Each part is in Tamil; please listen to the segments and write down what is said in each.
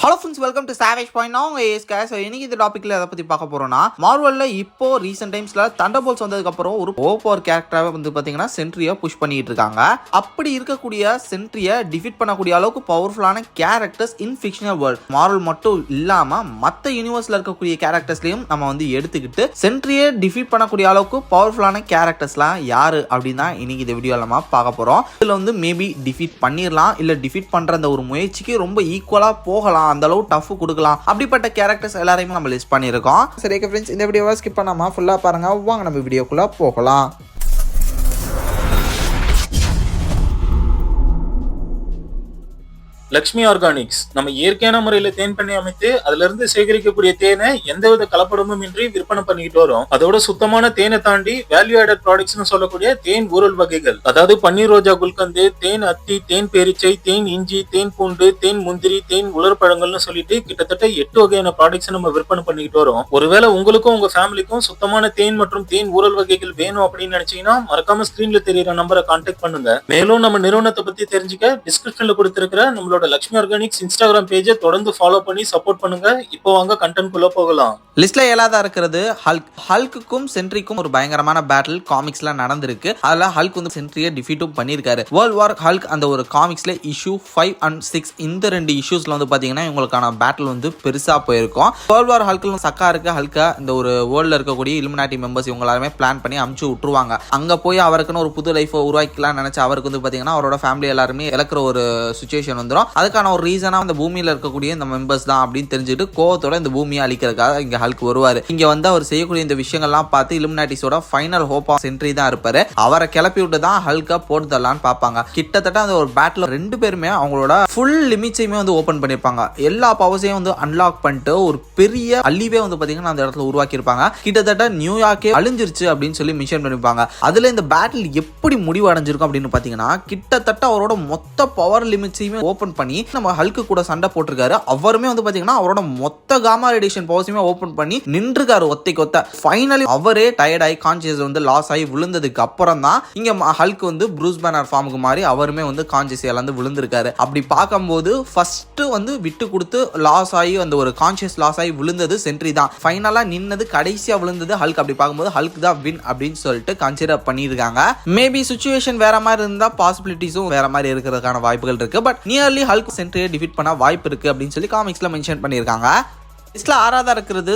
Hello friends, welcome to savage point. நான் உங்கள் ஏஸ்கா. ஸோ இன்னைக்கு இந்த டாப்பிக்கில் எதை பற்றி பார்க்க போகிறோம்னா, மார்வலில் இப்போ ரீசெண்ட் டைம்ஸில் தண்டர்போல்ட்ஸ் வந்ததுக்கப்புறம் ஒரு ஓவர் கேரக்டராக வந்து பார்த்தீங்கன்னா சென்ட்ரியை புஷ் பண்ணிட்டு இருக்காங்க. அப்படி இருக்கக்கூடிய சென்ட்ரியை டிஃபீட் பண்ணக்கூடிய அளவுக்கு பவர்ஃபுல்லான characters in fictional world Marvel மட்டும் இல்லாமல் மற்ற யூனிவர்ஸில் இருக்கக்கூடிய கேரக்டர்ஸ்லையும் நம்ம வந்து எடுத்துக்கிட்டு சென்ட்ரியை டிஃபீட் பண்ணக்கூடிய அளவுக்கு பவர்ஃபுல்லான கேரக்டர்ஸ்லாம் யாரு அப்படின்னு தான் இன்னைக்கு இந்த வீடியோவில் நம்ம பார்க்க போகிறோம். இதில் வந்து மேபி டிஃபீட் பண்ணிடலாம், இல்லை டிஃபீட் பண்ணுற அந்த ஒரு முயற்சிக்கு ரொம்ப ஈக்குவலாக போகலாம், அந்த அளவு டஃப் கொடுக்கலாம். அப்படிப்பட்ட கேரக்டர்ஸ் எல்லாரையும் நம்ம லிஸ்ட் பண்ணியிருக்கோம். சரி ஃப்ரெண்ட்ஸ், இந்த வீடியோவை ஸ்கிப் பண்ணாம ஃபுல்லா பாருங்க. வாங்க நம்ம வீடியோக்குள்ள போகலாம். லக்ஷ்மி ஆர்கானிக்ஸ் நம்ம இயற்கையான முறையில தேன் பண்ணி அமைத்து அதுல இருந்து சேகரிக்கக்கூடிய தேனை எந்தவித கலப்படமும் இன்றி விற்பனை பண்ணிக்கிட்டு வரும். அதோட சுத்தமான தேனை தாண்டி வேல்யூ ஆடட் ப்ராடக்ட்ஸ்னு சொல்லக்கூடிய தேன் ஊரல் வகைகள், அதாவது பன்னீர் ரோஜா குல்கந்து, தேன் அத்தி, தேன் பேரிச்சை, தேன் இஞ்சி, தேன் பூண்டு, தேன் முந்திரி, தேன் உலர் பழங்கள்னு சொல்லிட்டு கிட்டத்தட்ட 8 வகையான ப்ராடக்ட்ஸ் நம்ம விற்பனை பண்ணிக்கிட்டு வரோம். ஒருவேளை உங்களுக்கும் உங்க ஃபேமிலிக்கும் சுத்தமான தேன் மற்றும் தேன் ஊரல் வகைகள் வேணும் அப்படின்னு நினைச்சீங்கன்னா மறக்காம ஸ்கிரீன்ல தெரியுற நம்பரை கான்டாக்ட் பண்ணுங்க. மேலும் நம்ம நிறுவனத்தை பத்தி தெரிஞ்சுக்க டிஸ்கிரிப்ஷன்ல கொடுத்திருக்கிற நம்மளோட லக்ஷ்மி ஆர்கானிக்ஸ் இன்ஸ்டாகிராம் பேஜை தொடர்ந்து ஃபாலோ பண்ணி சப்போர்ட் பண்ணுங்க. இப்போ வாங்க கண்டென்ட் குள்ள போகலாம். லிஸ்ட்ல 7ஆவதா இருக்கிறது ஹல்க்குக்கும் சென்ட்ரிக்கும் ஒரு பயங்கரமான பேட்டில் காமிக்ஸ்ல நடந்திருக்கு. அதுல ஹல்க் வந்து சென்ட்ரியை டிஃபீட்டும் பண்ணிருக்காரு. வேர்ல்ட் வார் ஹல்க் அந்த ஒரு காமிக்ஸ்ல இஷ்யூ 5 and 6 இந்த 2 இஷ்யூஸ்ல வந்து பாத்தீங்கன்னா இவங்களுக்கான பேட்டில் வந்து பெருசா போயிருக்கும். வேர்ல்ட் வார் ஹல்க்ல சக்கா இருக்கு. ஹல்கா இந்த ஒரு வேர்ல்ட்ல இருக்கக்கூடிய இலுமினாட்டி மெம்பர்ஸ் இவங்க எல்லாருமே பிளான் பண்ணி அமுச்சு விட்டுருவாங்க. அங்க போய் அவருக்குன்னு ஒரு புது லைஃப் உருவாக்கலாம் நினைச்சு அவருக்கு வந்து பாத்தீங்கன்னா அவரோட ஃபேமிலி எல்லாருமே இழக்கிற ஒரு சுச்சுவேஷன் வந்துடும். அதுக்கான ஒரு ரீசனா அந்த பூமியில இருக்கக்கூடிய இந்த மெம்பர்ஸ் தான் அப்படின்னு தெரிஞ்சுட்டு கோவத்தோட இந்த பூமியை அழிக்கிறதுக்காக இங்க ஹல்க் வருவாரு. இங்க வந்து அவர் செய்யக்கூடிய இந்த விஷயங்கள்லாம் பார்த்து இலுமினாட்டிஸோட ஃபைனல் ஹோப் சென்ட்ரி தான் இருப்பாரு. அவரை கிளப்பி விட்டு தான் ஹல்கா போட்டுதலான்னு பார்ப்பாங்க. கிட்டத்தட்ட அந்த ஒரு பேட்டில் 2 பேருமே அவங்களோட ஃபுல் லிமிட்ஸையுமே வந்து ஓபன் பண்ணிருப்பாங்க. எல்லா பவர்ஸையும் வந்து அன்லாக் பண்ணிட்டு ஒரு பெரிய அழிவே வந்து பாத்தீங்கன்னா அந்த இடத்துல உருவாக்கி இருப்பாங்க. கிட்டத்தட்ட நியூயார்க்கே அழிஞ்சிருச்சு அப்படின்னு சொல்லி மிஷன் பண்ணிருப்பாங்க. அதுல இந்த பேட்டில் எப்படி முடிவு அடைஞ்சிருக்கும் அப்படின்னு பாத்தீங்கன்னா கிட்டத்தட்ட அவரோட மொத்த பவர் லிமிட்ஸையுமே ஓபன் பண்ணி நம்ம ஹல்க்கு கூட சண்டை போட்டிருக்காரு. அவருமே வந்து பாத்தீங்கன்னா அவரோட மொத்த காமா ரேடியேஷன் பவர்ஸையுமே ஓபன் பண்ணி நின்றுக்காரு ஒத்தைக்கு ஒத்த. ஃபைனலி அவரே டயர்ட் ஆகி கான்சியஸ் வந்து லாஸ் ஆகி விழுந்ததுக்கு அப்புறம் தான் இங்க ஹல்க் வந்து ப்ரூஸ் பேனர் ஃபார்முக்கு மாறி அவருமே வந்து கான்சியஸ் இழந்து விழுந்திருக்காரு. அப்படி பார்க்கும்போது ஃபர்ஸ்ட் வந்து விட்டு கொடுத்து லாஸ் ஆகி அந்த ஒரு கான்சியஸ் லாஸ் ஆகி விழுந்தது சென்ட்ரி தான். ஃபைனலா நின்னது கடைசியா விழுந்தது ஹல்க். அப்படி பார்க்கும்போது ஹல்க் தான் வின் அப்படின்னு சொல்லிட்டு கன்சிடர் பண்ணியிருக்காங்க. மேபி சிச்சுவேஷன் வேற மாதிரி இருந்தா பாசிபிலிட்டிஸும் வேற மாதிரி இருக்கிறதுக்கான வாய்ப்புகள் இருக்கு. பட் நியர்லி ஹல்க் சென்ட்ரியை டிஃபீட் பண்ண வாய்ப்பு இருக்கு அப்படின்னு சொல்லி காமிக்ஸ்ல மென்ஷன் பண்ணியிருக்காங்க. லிஸ்ட்ல 6ஆவதா இருக்கிறது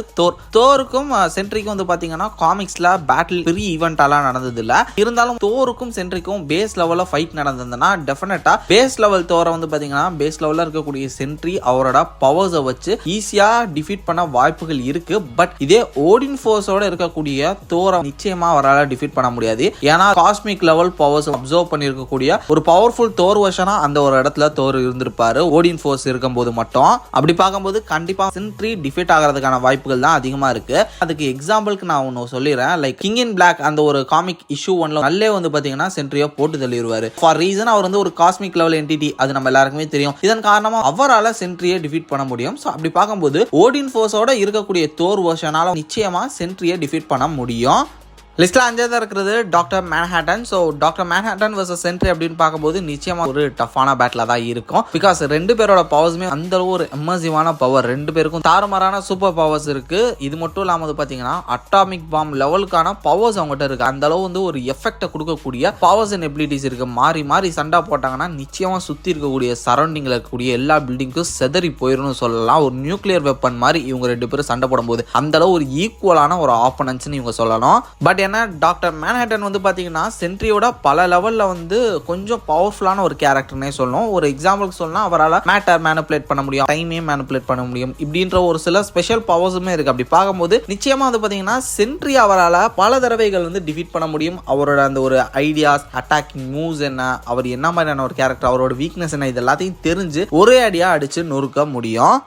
தோருக்கும் சென்ட்ரிக்கும் வந்து பாத்தீங்கன்னா காமிக்ஸ்ல பேட்டில் பெரிய ஈவென்ட்டாலாம் நடந்தது இல்ல. இருந்தாலும் தோருக்கும் சென்ட்ரிக்கும் பேஸ் லெவல்ல ஃபைட் நடந்ததுன்னா டெஃபினட்டா பேஸ் லெவல் தோரை வந்து பாத்தீங்கன்னா பேஸ் லெவல்ல இருக்கக்கூடிய சென்ட்ரி அவரோட பவர்ஸை வச்சு ஈஸியா டிஃபீட் பண்ண வாய்ப்புகள் இருக்கு. பட் இதே ஓடின் ஃபோர்ஸோட இருக்கக்கூடிய தோரை நிச்சயமா அவரால் டிஃபீட் பண்ண முடியாது. ஏன்னா காஸ்மிக் லெவல் பவர்ஸ் அப்சர்வ் பண்ணிருக்கக்கூடிய ஒரு பவர்ஃபுல் தோர் வெர்ஷனா அந்த ஒரு இடத்துல தோர் இருந்திருப்பாரு ஓடின் ஃபோர்ஸ் இருக்கும்போது மட்டும். அப்படி பார்க்கும்போது கண்டிப்பா சென்ட்ரி டிஃபீட் ஆகிறதுக்கான வாய்ப்புகள் தான் அதிகமா இருக்கு. அதுக்கு எக்ஸாம்பிளுக்கு நான் ஒன்னு சொல்லிடுறேன். லைக் கிங் இன் பிளாக் அந்த ஒரு காமிக் இஷ்யூ 1ல நல்லே வந்து பாத்தீங்கன்னா சென்ட்ரியை போட்டு தள்ளிடுவாரு. ஃபார் ரீசன் அவர் வந்து ஒரு காஸ்மிக் லெவல் என்டிட்டி, அது நம்ம எல்லாருக்குமே தெரியும். இதன் காரணமா அவரால் சென்ட்ரியை டிஃபீட் பண்ண முடியும். ஸோ அப்படி பார்க்கும்போது ஓடின் ஃபோர்ஸோட இருக்கக்கூடிய தோர் வெர்ஷனால நிச்சயமா சென்ட்ரியை டிஃபீட் பண்ண முடியும். லிஸ்ட்ல 5ஆவதா இருக்கிறது doctor Manhattan. So doctor Manhattan versus sentry அப்படின்னு பார்க்கும்போது நிச்சயமா ஒரு டஃப்பான பேட்டில் தான் இருக்கும். பிகாஸ் 2 பேரோட பவர்ஸுமே அந்த அளவு ஒரு எமர்சிவான பவர், 2 பேருக்கும் தாறுமாறான சூப்பர் பவர்ஸ் இருக்கு. இது மட்டும் இல்லாமல் வந்து பாத்தீங்கன்னா அட்டாமிக் பாம் லெவலுக்கான பவர்ஸ் அவங்ககிட்ட இருக்கு. அந்த அளவு வந்து ஒரு எஃபெக்டை கொடுக்கக்கூடிய பவர்ஸ் அண்ட் எபிலிட்டிஸ் இருக்கு. மாறி மாறி சண்டை போட்டாங்கன்னா நிச்சயமா சுத்தி இருக்கக்கூடிய சரௌண்டிங்ல இருக்கக்கூடிய எல்லா பில்டிங்க்கும் செதறி போயிடும் சொல்லலாம். ஒரு நியூக்ளியர் வெப்பன் மாதிரி இவங்க 2 பேரும் சண்டை போடும்போது அந்த அளவு ஒரு ஈக்குவலான ஒரு ஆப்பனன்ஸ்னு இவங்க சொல்லலாம். பட் ஏன்னா டாக்டர் மேன்ஹாட்டன் வந்து பாத்தீங்கன்னா சென்ட்ரியோட பல லெவல்ல வந்து கொஞ்சம் பவர்ஃபுல்லான ஒரு கேரக்டர்னே சொல்லணும். ஒரு எக்ஸாம்பிளுக்கு சொல்லலாம், அவரால் மேட்டர் மேனிபுலேட் பண்ண முடியும், டைமே மேனிபுலேட் பண்ண முடியும், இப்படின்ற ஒரு சில ஸ்பெஷல் பவர்ஸுமே இருக்கு. அப்படி பார்க்கும்போது நிச்சயமா வந்து பாத்தீங்கன்னா சென்ட்ரி அவரால் பல தடவைகள் வந்து டிஃபீட் பண்ண முடியும். அவரோட அந்த ஒரு ஐடியாஸ், அட்டாக்கிங் மூவ்ஸ் என்ன, அவர் என்ன மாதிரியான ஒரு கேரக்டர், அவரோட வீக்னஸ் என்ன, இது எல்லாத்தையும் தெரிஞ்சு ஒரே அடியா அடிச்சு நொறுக்க முடியும்.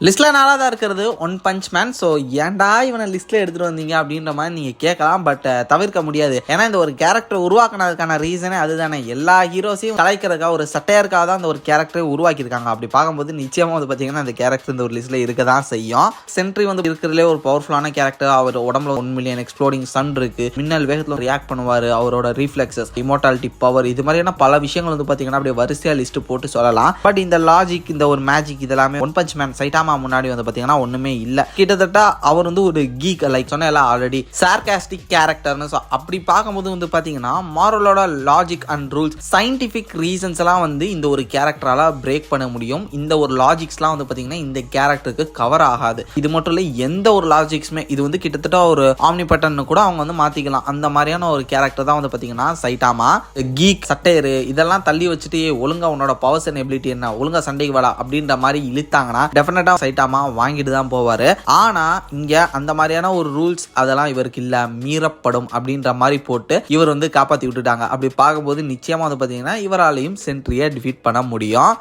லிஸ்ட்ல நாலாவதா இருக்கிறது ஒன் பஞ்ச் மேன். ஸோ ஏன்டா இவனை லிஸ்ட்ல எடுத்துட்டு வந்தீங்க அப்படின்ற மாதிரி நீங்க கேட்கலாம். பட் தவிர்க்க முடியாது. ஏன்னா இந்த ஒரு கேரக்டர் உருவாக்குனதுக்கான ரீசனே அதுதானே. எல்லா ஹீரோஸையும் கலாய்க்கிறதுக்காக ஒரு சட்டையருக்காக தான் அந்த ஒரு கேரக்டரை உருவாக்கியிருக்காங்க. அப்படி பார்க்கும்போது நிச்சயமா வந்து பாத்தீங்கன்னா இந்த கேரக்டர் இந்த ஒரு லிஸ்ட்ல இருக்க தான் செய்யும். சென்ட்ரி வந்து இருக்கிறதுலே ஒரு பவர்ஃபுல்லான கேரக்டர். அவர் உடம்புல 1 மில்லியன் எக்ஸ்ப்ளோடிங் சன் இருக்கு. மின்னல் வேகத்துல ரியாக்ட் பண்ணுவாரு. அவரோட ரீஃப்ளெக்சஸ், இமோர்டாலிட்டி பவர், இது மாதிரியான பல விஷயங்கள் வந்து பாத்தீங்கன்னா அப்படியே வரிசையா லிஸ்ட் போட்டு சொல்லலாம். பட் இந்த லாஜிக், இந்த ஒரு மேஜிக் இதெல்லாமே ஒன் பஞ்ச் மேன் சைட்டாமா முன்னாடி வந்து பாத்தீங்கன்னா ஒண்ணுமே இல்ல. கிட்டத்தட்ட அவர் வந்து ஒரு கீக், லைக் சொன்ன ஆல்ரெடி சார்காஸ்டிக் கேரக்டர்னு. அப்படி பார்க்கும்போது வந்து பாத்தீங்கன்னா மார்வலோட logic and rules, scientific reasons எல்லாம் வந்து இந்த ஒரு கேரக்டரால பிரேக் பண்ண முடியும். இந்த ஒரு லாஜிக்ஸ்லாம் வந்து பாத்தீங்கன்னா இந்த கேரக்டருக்கு கவர் ஆகாது. இது மட்டும் இல்ல, எந்த ஒரு லாஜிக்ஸுமே இது வந்து கிட்டத்தட்ட ஒரு ஆம்னி பட்டன் கூட அவங்க வந்து மாத்திக்கலாம். அந்த மாதிரியான ஒரு கேரக்டர் தான் வந்து பாத்தீங்கன்னா சைட்டாமா. கீக், சட்டையரு இதெல்லாம் தள்ளி வச்சுட்டு ஒழுங்கா உன்னோட பவர்ஸ் அண்ட் எபிலிட்டி என்ன, ஒழுங்கா சண்டைக்கு வாடா அப்படின்ற மாதிரி இழுத்தாங்கன்னா டெஃபினட்டா சைட்டாமா வாங்கிட்டு தான் போவாரு. ஆனா இங்க அந்த மாதிரியான ஒரு ரூல்ஸ் அதெல்லாம் இவருக்கு இல்ல, மீறப்படும் அப்படின்ற மாதிரி போட்டு இவர் வந்து காப்பாத்தி விட்டுட்டாங்க. அப்படி பார்க்கும்போது நிச்சயமா வந்து பாத்தீங்கன்னா இவராலையும் சென்ட்ரியை டிஃபீட் பண்ண முடியும்.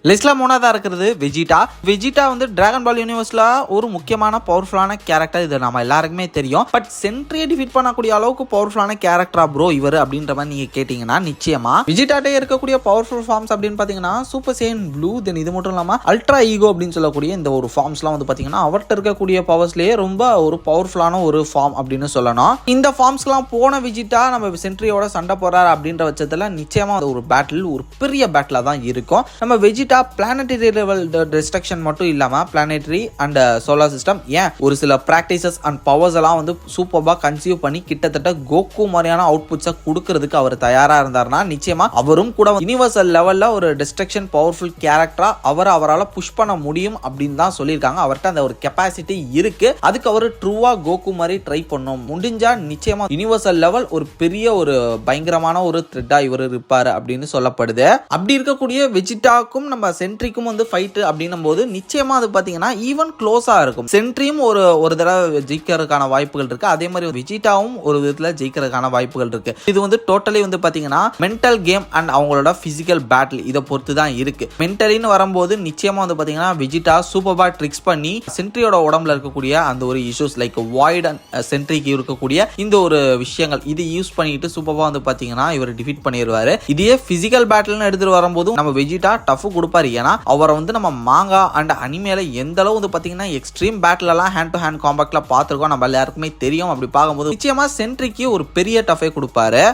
லிஸ்ட்ல மூணாவதா இருக்கிறது வெஜிடா. வெஜிடா வந்து டிராகன் பால் யூனிவர்ஸ்ல ஒரு முக்கியமான பவர்ஃபுல்லான கேரக்டர். இது நம்ம எல்லாருக்குமே தெரியும். பட் சென்ட்ரியை டிஃபீட் பண்ணக்கூடிய அளவுக்கு பவர்ஃபுல்லான கேரக்டரா ப்ரோ இவர் அப்படின்ற மாதிரி நீங்க கேட்டீங்கன்னா நிச்சயமா வெஜிடாட்டே இருக்கக்கூடிய பவர்ஃபுல் ஃபார்ம்ஸ் அப்படின்னு பாத்தீங்கன்னா சூப்பர் சேயன் ப்ளூ, தென் இது மட்டும் இல்லாம அல்ட்ரா ஈகோ அப்படின்னு சொல்லக்கூடிய இந்த ஒரு ஃபார்ம்ஸ்லாம் வந்து பாத்தீங்கன்னா அவர்கிட்ட இருக்கக்கூடிய பவர்ஸ்லயே ரொம்ப ஒரு பவர்ஃபுல்லான ஒரு ஃபார்ம் அப்படின்னு சொல்லணும். இந்த ஃபார்ம்ஸ்லாம் போன வெஜிடா நம்ம சென்ட்ரியோட சண்டை போறாரு அப்படின்ற பட்சத்துல நிச்சயமா ஒரு பேட்டில், ஒரு பெரிய பேட்டிலா தான் இருக்கும். நம்ம வெஜிடா பிளானட்டரி லெவல் டிஸ்ட்ரக்ஷன் மட்டும் இல்லாம பிளானட்டரி அண்ட் சோலார் சிஸ்டம், ஏன் ஒரு சில பிராக்டிசஸ் அண்ட் பவர்ஸ் எல்லாம் வந்து சூப்பர்பா கன்சியூவ் பண்ணி கிட்டத்தட்ட கோகு மாதிரியான அவுட்புட்ஸை கொடுக்கறதுக்கு அவர் தயாரா இருந்தாருன்னா நிச்சயமா அவரும் கூட யுனிவர்சல் லெவல்ல ஒரு டிஸ்ட்ரக்ஷன் பவர்ஃபுல் கேரக்டரா அவரால் புஷ் பண்ண முடியும் அப்படின்னு தான் சொல்லியிருக்காங்க. அவர்கிட்ட அந்த ஒரு கெப்பாசிட்டி இருக்கு. அதுக்கு அவர் ட்ரூவா கோகு மாதிரி ட்ரை பண்ணும். முடிஞ்சா நிச்சயமா யுனிவர்சல் லெவல் ஒரு பெரிய ஒரு பயங்கரமான ஒரு த்ரெட்டா இவர் இருப்பாரு அப்படின்னு சொல்லப்படுது. அப்படி இருக்கக்கூடிய வெஜிடாக்கும் நம்ம சென்ட்ரிக்கும் வந்து ஃபைட் அப்படின்னும் போது நிச்சயமா அது பாத்தீங்கன்னா ஈவன் க்ளோஸா இருக்கும். சென்ட்ரியும் ஒரு தடவை ஜெயிக்கிறதுக்கான வாய்ப்புகள் இருக்கு. அதே மாதிரி வெஜிடாவும் ஒரு விதத்துல ஜெயிக்கிறதுக்கான வாய்ப்புகள் இருக்கு. இது வந்து டோட்டலி வந்து பாத்தீங்கன்னா மென்டல் கேம் அண்ட் அவங்களோட பிசிக்கல் பேட்டில் இதை பொறுத்து தான் இருக்கு. மென்டலின்னு வரும்போது நிச்சயமா வந்து பாத்தீங்கன்னா வெஜிடா சூப்பர்பா ட்ரிக்ஸ் பண்ணி சென்ட்ரியோட உடம்புல இருக்கக்கூடிய அந்த ஒரு இஷ்யூஸ் லைக் வாய்ட் அண்ட் சென்ட்ரிக்கு இருக்கக்கூடிய இந்த ஒரு விஷயங்கள் இது யூஸ் பண்ணிட்டு சூப்பர்பா வந்து பாத்தீங்கன்னா இவர் டிஃபீட் பண்ணிடுவாரு. இதே பிசிக்கல் பேட்டில்னு எடுத்துட்டு வரும்போது நம்ம வெஜிடா டஃப் கொடுப்பாரு. ஏன்னா அவரை வந்து நம்ம மாங்கா அண்ட் அனிமேல எந்த அளவு வந்து பாத்தீங்கன்னா எக்ஸ்ட்ரீம் பேட்டில் எல்லாம் ஹேண்ட் டு ஹேண்ட் காம்பேக்ட்ல பார்த்திருக்கோம், நம்ம எல்லாருக்குமே தெரியும். அப்படி பார்க்கும்போது நிச்சயமா சென்ட்ரிக்கு ஒரு பெரிய டஃபே கொடுப்பாரு.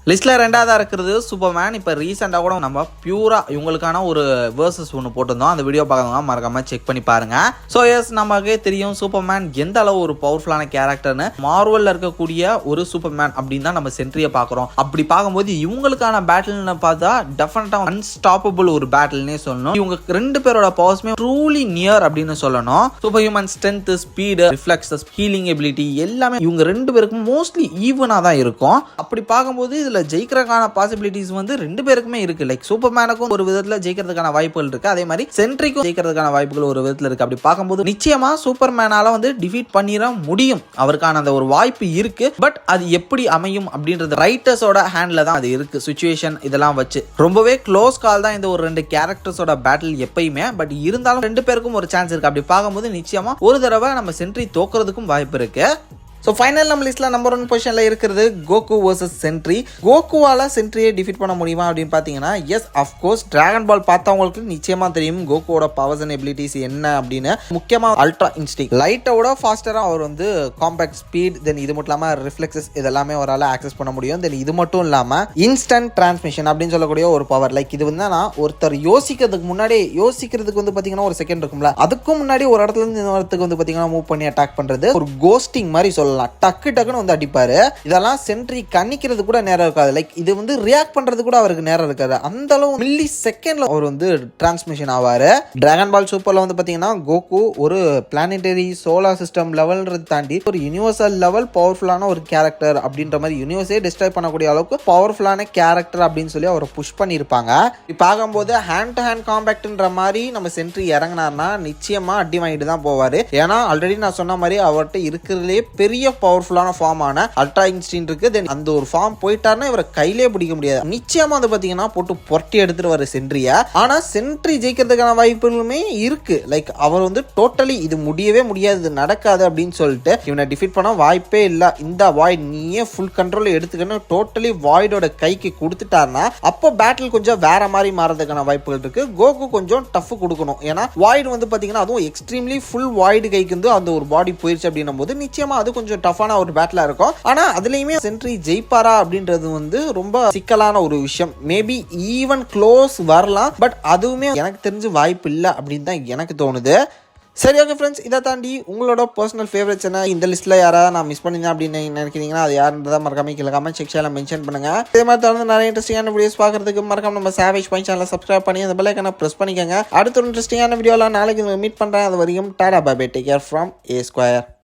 லிஸ்ட்ல ரெண்டாவதா இருக்கிறது சூப்பர்மேன். இப்போ ரீசெண்டாக கூட நம்ம பியூரா இவங்களுக்கான ஒரு வேர்சஸ் ஒன்று போட்டிருந்தோம். அந்த வீடியோ பார்க்கறவங்க மறக்காம செக் பண்ணி பாருங்க. ஸோ எஸ், நமக்கே தெரியும் சூப்பர்மேன் எந்த அளவு ஒரு பவர்ஃபுல்லான கேரக்டர்னு. மார்வல்ல இருக்கக்கூடிய ஒரு சூப்பர்மேன் அப்படின்னு தான் நம்ம சென்ட்ரியை பார்க்குறோம். அப்படி பார்க்கும்போது இவங்களுக்கான பேட்டில்னு பார்த்தா டெஃபினட்டா அன்ஸ்டாப்பபிள் ஒரு பேட்டில்னே சொல்லணும். இவங்க ரெண்டு பேரோட பவர்ஸ்மே ட்ரூலி நியர் அப்படின்னு சொல்லணும். Super human strength, speed, reflexes, healing ability எல்லாமே இவங்க ரெண்டு பேருக்கும் மோஸ்ட்லி ஈவனா தான் இருக்கும். அப்படி பார்க்கும்போது இதுல ஜெயிக்கிறதுக்கான பாசிபிலிட்டிஸ் வந்து ரெண்டு பேருக்குமே இருக்கு. லைக் சூப்பர்மேனுக்கும் ஒரு விதத்துல ஜெயிக்கிறதுக்கான வாய்ப்புகள் இருக்கு. அதே மாதிரி சென்ட்ரிக்கும் ஜெயிக்கிறதுக்கான வாய்ப்புகள் ஒரு விதத்துல இருக்கு. அப்படி பார்க்கும்போது நிச்சயமா சூப்பர்மேனால வந்து டிஃபீட் பண்ணிட முடியும். அவருக்கான அந்த ஒரு வாய்ப்பு இருக்கு. பட் அது எப்படி அமையும் அப்படின்றது ரைட்டர்ஸோட ஹேண்ட்ல தான் அது இருக்கு. சிச்சுவேஷன் இதெல்லாம் வச்சு ரொம்பவே க்ளோஸ் கால் தான் இந்த ஒரு ரெண்டு கேரக்டர்ஸோட பேட்டில் எப்பயுமே. பட் இருந்தாலும் ரெண்டு பேருக்கும் ஒரு சான்ஸ் இருக்கு. அப்படி பார்க்கும்போது நிச்சயமா ஒரு தடவை நம்ம சென்ட்ரி தோக்குறதுக்கும் வாய்ப்பு இருக்கு. ஸோ ஃபைனல் நம்ம லிஸ்ட்ல நம்பர் 1 பொசிஷன்ல இருக்கிறது கோகு வர்சஸ் சென்ட்ரி. கோகுவால சென்ட்ரியை டிஃபீட் பண்ண முடியுமா அப்படின்னு பார்த்தீங்கன்னா எஸ், அஃப்கோர்ஸ். டிராகன் பால் பார்த்தவங்களுக்கு நிச்சயமா தெரியும் கோகுவோட பவர்ஸ் அண்ட் எபிலிட்டிஸ் என்ன அப்படின்னு. முக்கியமா அல்ட்ரா இன்ஸ்டிங், லைட்டோட ஃபாஸ்டரா அவர் வந்து காம்பேக்ட் ஸ்பீட், தென் இது மட்டும் இல்லாம ரிஃப்ளெக்ஸஸ் இதெல்லாமே அவரால் ஆக்சஸ் பண்ண முடியும். தென் இது மட்டும் இல்லாம இன்ஸ்டன்ட் டிரான்ஸ்மிஷன் அப்படின்னு சொல்லக்கூடிய ஒரு பவர். லைக் இது வந்து ஒருத்தர் யோசிக்கிறதுக்கு வந்து பாத்தீங்கன்னா ஒரு செகண்ட் இருக்கும்ல, அதுக்கும் முன்னாடி ஒரு இடத்துல இருந்து இன்னொரு இடத்துக்கு வந்து பாத்தீங்கன்னா மூவ் பண்ணி அட்டாக் பண்றது, ஒரு கோஸ்டிங் மாதிரி சொல்லலாம். டக்குன்னு வந்து அடிப்பாரு. இதெல்லாம் சென்ட்ரி கண்ணிக்கிறது கூட நேரம் இருக்காது. லைக் இது வந்து ரியாக்ட் பண்றது கூட அவருக்கு நேரம் இருக்காது. அந்த அளவு மில்லி செகண்ட்ல அவர் வந்து டிரான்ஸ்மிஷன் ஆவாரு. டிராகன் பால் சூப்பர்ல வந்து பாத்தீங்கன்னா கோகு ஒரு பிளானட்டரி சோலார் சிஸ்டம் லெவல்ன்றது தாண்டி ஒரு யுனிவர்சல் லெவல் பவர்ஃபுல்லான ஒரு கேரக்டர் அப்படின்ற மாதிரி யூனிவர்ஸே டிஸ்ட்ராய் பண்ணக்கூடிய அளவுக்கு பவர்ஃபுல்லான கேரக்டர் அப்படின்னு சொல்லி அவரை புஷ் பண்ணியிருப்பாங்க. பார்க்கும்போது ஹேண்ட் டு ஹேண்ட் காம்பேக்ட்ன்ற மாதிரி நம்ம சென்ட்ரி இறங்கினார்னா நிச்சயமா அடி வாங்கிட்டு தான் போவாரு. ஏன்னா ஆல்ரெடி நான் சொன்ன மாதிரி அவர்கிட்ட இருக்கிறதுலே பெரிய பெரிய பவர்ஃபுல்லான ஃபார்மான அல்ட்ரா இன்ஸ்டின் இருக்கு. தென் அந்த ஒரு ஃபார்ம் போயிட்டாருன்னா இவரை கையிலே பிடிக்க முடியாது. நிச்சயமா வந்து பாத்தீங்கன்னா போட்டு பொட்டி எடுத்துட்டு வர சென்ட்ரியா. ஆனா சென்ட்ரி ஜெயிக்கிறதுக்கான வாய்ப்புகளுமே இருக்கு. லைக் அவர் வந்து டோட்டலி இது முடியவே முடியாது, இது நடக்காது அப்படின்னு சொல்லிட்டு இவனை டிஃபீட் பண்ண வாய்ப்பே இல்ல. இந்த வாய்ட் நீயே ஃபுல் கண்ட்ரோல் எடுத்துக்கணும் டோட்டலி வாய்டோட கைக்கு கொடுத்துட்டாருன்னா அப்போ பேட்டில் கொஞ்சம் வேற மாதிரி மாறதுக்கான வாய்ப்புகள் இருக்கு. கோகு கொஞ்சம் டஃப் கொடுக்கணும். ஏன்னா வாய்டு வந்து பாத்தீங்கன்னா அதுவும் எக்ஸ்ட்ரீம்லி ஃபுல் வாய்டு கைக்கு வந்து அந்த ஒரு பாடி போயிருச்சு அப்படின்னும் போது நிச்சயமா அது கொஞ்சம் டஃப்பான ஒரு பேட்டிலா இருக்கும். ஆனா அதுலயுமே சென்ட்ரி ஜெயிப்பாரா அப்படின்றது வந்து ரொம்ப சிக்கலான ஒரு விஷயம். மேபி ஈவன் க்ளோஸ் வரலாம், பட் அதுவுமே எனக்கு தெரிஞ்சு வாய்ப்பு இல்லை அப்படின்னு தான் எனக்கு தோணுது. சரி, ஓகே ஃப்ரெண்ட்ஸ், இதை தாண்டி உங்களோட பர்சனல் ஃபேவரட்ஸ் என்ன, இந்த லிஸ்ட்டில் யாராவது நான் மிஸ் பண்ணியிருந்தேன் அப்படின்னு நினைக்கிறீங்கன்னா அது யாருன்றதை மறக்காம கீழே கமெண்ட் செக்ஷனில் மென்ஷன் பண்ணுங்க. இதே மாதிரி தொடர்ந்து நிறைய இன்ட்ரெஸ்டிங்கான வீடியோஸ் பார்க்கறதுக்கு மறக்காம நம்ம சேவேஜ் பாயிண்ட் சேனலை சப்ஸ்கிரைப் பண்ணி அந்த பெல் ஐகானை ப்ரெஸ் பண்ணிக்கோங்க. அடுத்த ஒரு இன்ட்ரெஸ்டிங்கான வீடியோலாம் நாளைக்கு மீட் பண்ணுறேன். அது வரைக்கும் tata bye bye, take care from A Square.